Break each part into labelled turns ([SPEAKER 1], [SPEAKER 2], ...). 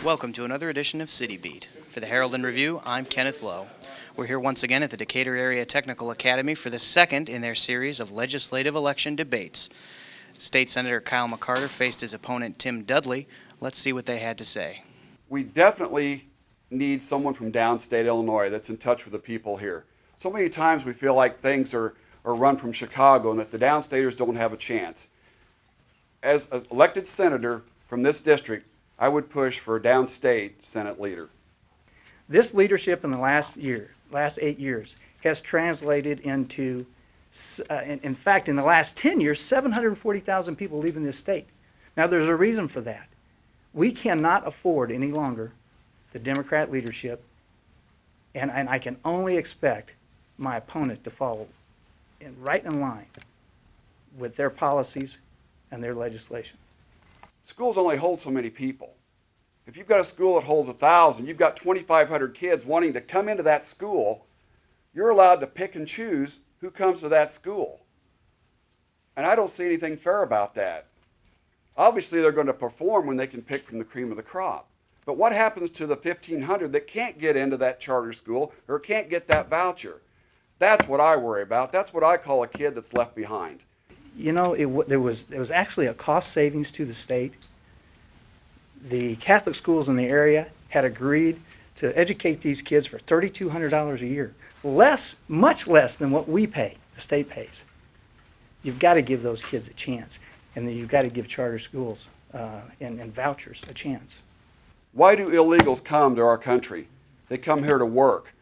[SPEAKER 1] Welcome to another edition of City Beat. For the Herald and Review, I'm Kenneth Lowe. We're here once again at the Decatur Area Technical Academy for the second in their series of legislative election debates. State Senator Kyle McCarter faced his opponent Tim Dudley. Let's see what they had to say.
[SPEAKER 2] We definitely need someone from downstate Illinois that's in touch with the people here. So many times we feel like things are run from Chicago and that the downstaters don't have a chance. As an elected senator from this district, I would push for a downstate Senate leader.
[SPEAKER 3] This leadership in the last 8 years, has translated into, in fact, in the last 10 years, 740,000 people leaving this state. Now, there's a reason for that. We cannot afford any longer the Democrat leadership, and I can only expect my opponent to follow right in line with their policies and their legislation.
[SPEAKER 2] Schools only hold so many people. If you've got a school that holds 1,000, you've got 2,500 kids wanting to come into that school, you're allowed to pick and choose who comes to that school. And I don't see anything fair about that. Obviously, they're going to perform when they can pick from the cream of the crop. But what happens to the 1,500 that can't get into that charter school or can't get that voucher? That's what I worry about. That's what I call a kid that's left behind.
[SPEAKER 3] You know, there was actually a cost savings to the state. The Catholic schools in the area had agreed to educate these kids for $3,200 a year. Much less than what we pay, the state pays. You've got to give those kids a chance, and then you've got to give charter schools and vouchers a chance.
[SPEAKER 2] Why do illegals come to our country? They come here to work.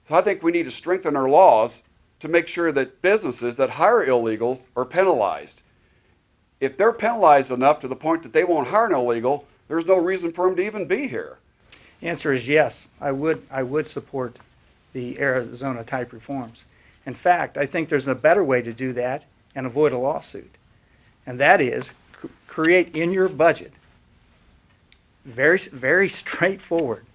[SPEAKER 2] So I think we need to strengthen our laws to make sure that businesses that hire illegals are penalized. If they're penalized enough to the point that they won't hire an illegal, there's no reason for them to even be here.
[SPEAKER 3] The answer is yes. I would support the Arizona type reforms. In fact, I think there's a better way to do that and avoid a lawsuit. And that is create in your budget, very, very straightforward,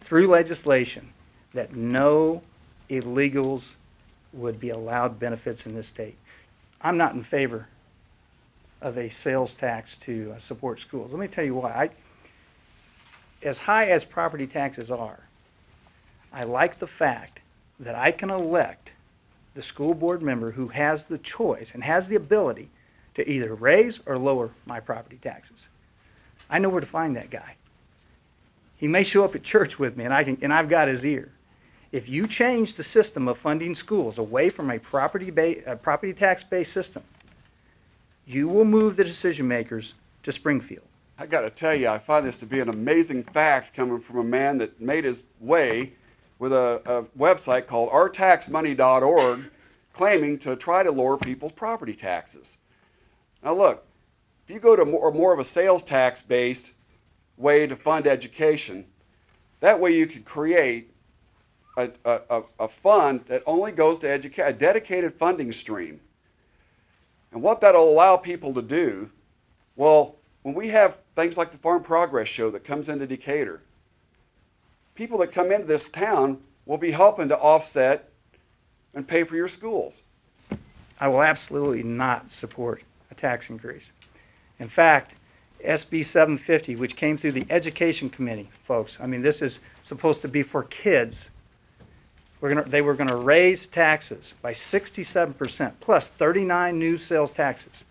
[SPEAKER 3] through legislation, that no illegals would be allowed benefits in this state. I'm not in favor of a sales tax to support schools. Let me tell you why. As high as property taxes are, I like the fact that I can elect the school board member who has the choice and has the ability to either raise or lower my property taxes. I know where to find that guy. He may show up at church with me, and I've got his ear. If you change the system of funding schools away from a property tax-based system, you will move the decision makers to Springfield.
[SPEAKER 2] I got to tell you, I find this to be an amazing fact coming from a man that made his way with a website called ourtaxmoney.org, claiming to try to lower people's property taxes. Now look, if you go to more of a sales tax-based way to fund education, that way you could create a fund that only goes to educate, a dedicated funding stream. And what that'll allow people to do, well, when we have things like the Farm Progress Show that comes into Decatur, people that come into this town will be helping to offset and pay for your schools.
[SPEAKER 3] I will absolutely not support a tax increase. In fact, SB 750, which came through the Education Committee, folks, I mean, this is supposed to be for kids. They were going to raise taxes by 67%, plus 39 new sales taxes.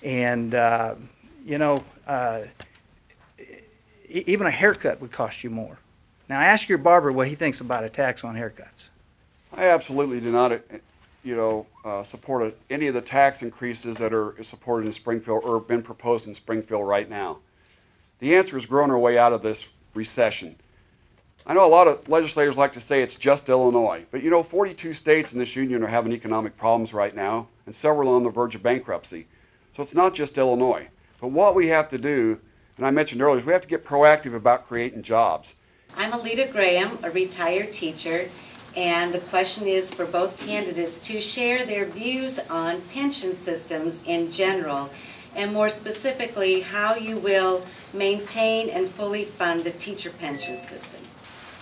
[SPEAKER 3] And, even a haircut would cost you more. Now, ask your barber what he thinks about a tax on haircuts.
[SPEAKER 2] I absolutely do not, support any of the tax increases that are supported in Springfield or been proposed in Springfield right now. The answer is growing our way out of this recession. I know a lot of legislators like to say it's just Illinois, but 42 states in this union are having economic problems right now, and several are on the verge of bankruptcy. So it's not just Illinois. But what we have to do, and I mentioned earlier, is we have to get proactive about creating jobs.
[SPEAKER 4] I'm Alita Graham, a retired teacher, and the question is for both candidates to share their views on pension systems in general, and more specifically, how you will maintain and fully fund the teacher pension system.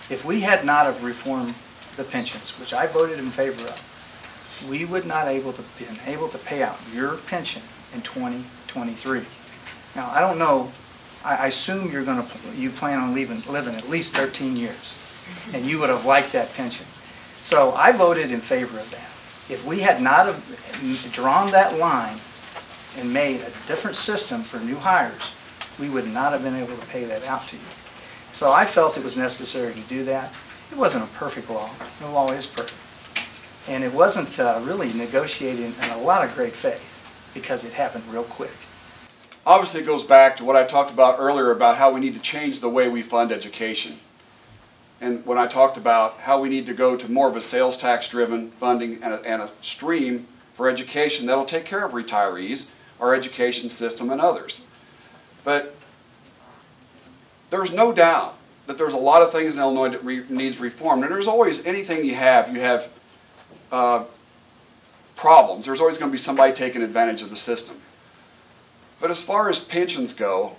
[SPEAKER 3] If we had not have reformed the pensions, which I voted in favor of, we would not been able to pay out your pension in 2023. Now, I don't know I assume you plan on living at least 13 years, and you would have liked that pension. So I voted in favor of that. If we had not have drawn that line and made a different system for new hires, we would not have been able to pay that out to you. So I felt it was necessary to do that. It wasn't a perfect law. No law is perfect. And it wasn't really negotiated in a lot of great faith because it happened real quick.
[SPEAKER 2] Obviously, it goes back to what I talked about earlier about how we need to change the way we fund education. And when I talked about how we need to go to more of a sales tax driven funding and a stream for education that'll take care of retirees, our education system, and others. But there's no doubt that there's a lot of things in Illinois that needs reform. And there's always anything you have problems. There's always going to be somebody taking advantage of the system. But as far as pensions go,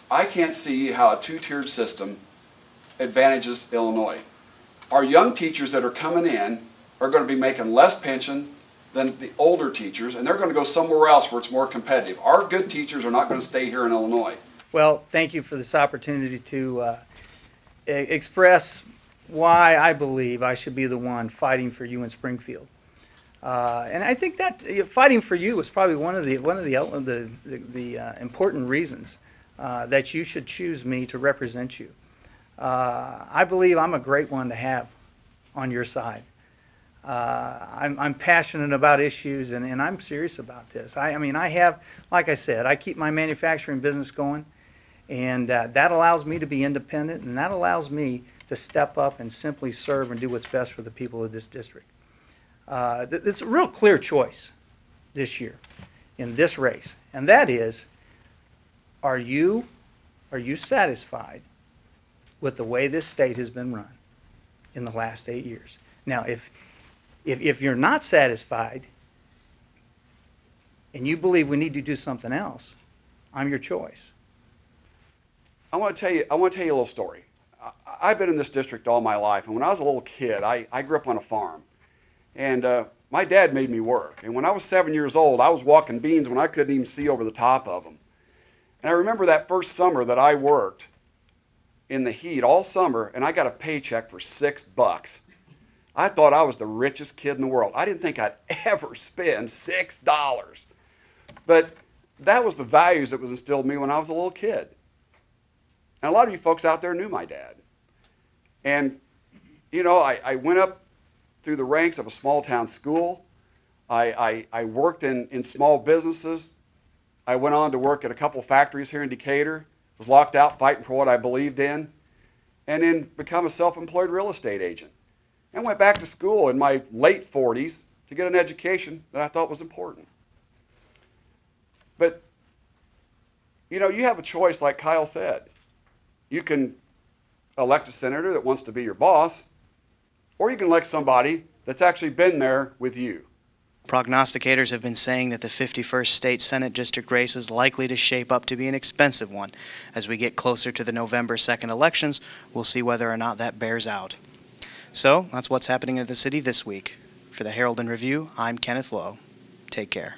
[SPEAKER 2] I can't see how a two-tiered system advantages Illinois. Our young teachers that are coming in are going to be making less pension than the older teachers, and they're going to go somewhere else where it's more competitive. Our good teachers are not going to stay here in Illinois.
[SPEAKER 3] Well, thank you for this opportunity to express why I believe I should be the one fighting for you in Springfield. And I think that fighting for you is probably one of the important reasons that you should choose me to represent you. I believe I'm a great one to have on your side. I'm passionate about issues, and I'm serious about this. I mean, I have, like I said, I keep my manufacturing business going, and that allows me to be independent, and that allows me to step up and simply serve and do what's best for the people of this district. It's a real clear choice this year in this race, and that is, are you satisfied with the way this state has been run in the last 8 years? Now, if you're not satisfied and you believe we need to do something else, I'm your choice.
[SPEAKER 2] I want to tell you a little story. I've been in this district all my life, and when I was a little kid, I grew up on a farm. And my dad made me work. And when I was 7 years old, I was walking beans when I couldn't even see over the top of them. And I remember that first summer that I worked in the heat all summer, and I got a paycheck for $6. I thought I was the richest kid in the world. I didn't think I'd ever spend $6. But that was the values that was instilled in me when I was a little kid. And a lot of you folks out there knew my dad. And, you know, I went up through the ranks of a small town school. I worked in small businesses. I went on to work at a couple factories here in Decatur, was locked out fighting for what I believed in, and then become a self-employed real estate agent. And went back to school in my late 40s to get an education that I thought was important. But, you know, you have a choice like Kyle said. You can elect a senator that wants to be your boss, or you can elect somebody that's actually been there with you.
[SPEAKER 1] Prognosticators have been saying that the 51st State Senate District race is likely to shape up to be an expensive one. As we get closer to the November 2nd elections, we'll see whether or not that bears out. So, that's what's happening in the city this week. For the Herald and Review, I'm Kenneth Lowe. Take care.